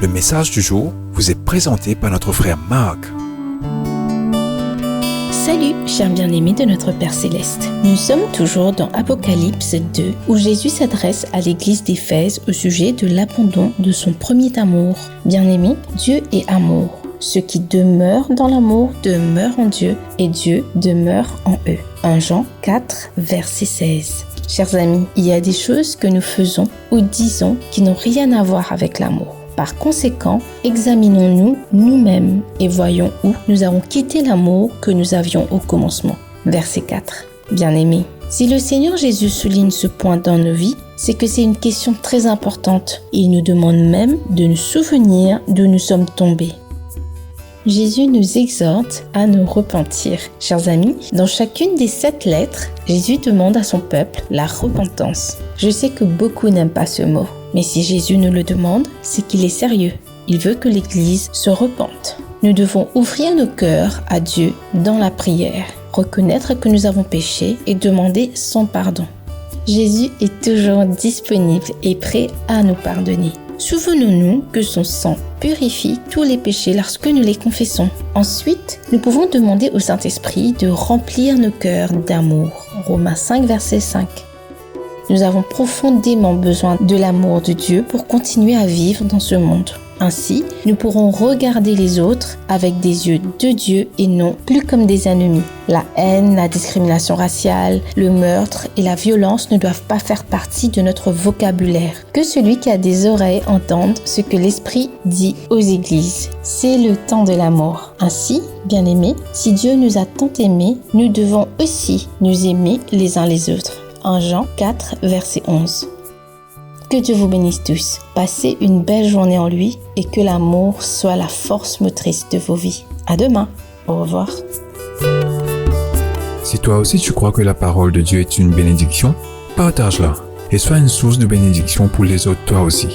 Le message du jour vous est présenté par notre frère Marc. Salut, chers bien-aimés de notre Père Céleste. Nous sommes toujours dans Apocalypse 2, où Jésus s'adresse à l'église d'Éphèse au sujet de l'abandon de son premier amour. Bien-aimés, Dieu est amour. Ceux qui demeurent dans l'amour demeurent en Dieu et Dieu demeure en eux. 1 Jean 4, verset 16. Chers amis, il y a des choses que nous faisons ou disons qui n'ont rien à voir avec l'amour. Par conséquent, examinons-nous nous-mêmes et voyons où nous avons quitté l'amour que nous avions au commencement. Verset 4. Bien-aimés, si le Seigneur Jésus souligne ce point dans nos vies, c'est que c'est une question très importante. Il nous demande même de nous souvenir d'où nous sommes tombés. Jésus nous exhorte à nous repentir. Chers amis, dans chacune des 7 lettres, Jésus demande à son peuple la repentance. Je sais que beaucoup n'aiment pas ce mot, mais si Jésus nous le demande, c'est qu'il est sérieux. Il veut que l'Église se repente. Nous devons ouvrir nos cœurs à Dieu dans la prière, reconnaître que nous avons péché et demander son pardon. Jésus est toujours disponible et prêt à nous pardonner. Souvenons-nous que son sang purifie tous les péchés lorsque nous les confessons. Ensuite, nous pouvons demander au Saint-Esprit de remplir nos cœurs d'amour. Romains 5, verset 5. Nous avons profondément besoin de l'amour de Dieu pour continuer à vivre dans ce monde. Ainsi, nous pourrons regarder les autres avec des yeux de Dieu et non plus comme des ennemis. La haine, la discrimination raciale, le meurtre et la violence ne doivent pas faire partie de notre vocabulaire. Que celui qui a des oreilles entende ce que l'Esprit dit aux églises. C'est le temps de l'amour. Ainsi, bien-aimés, si Dieu nous a tant aimés, nous devons aussi nous aimer les uns les autres. 1 Jean 4, verset 11. Que Dieu vous bénisse tous. Passez une belle journée en lui et que l'amour soit la force motrice de vos vies. À demain. Au revoir. Si toi aussi tu crois que la parole de Dieu est une bénédiction, partage-la et sois une source de bénédiction pour les autres toi aussi.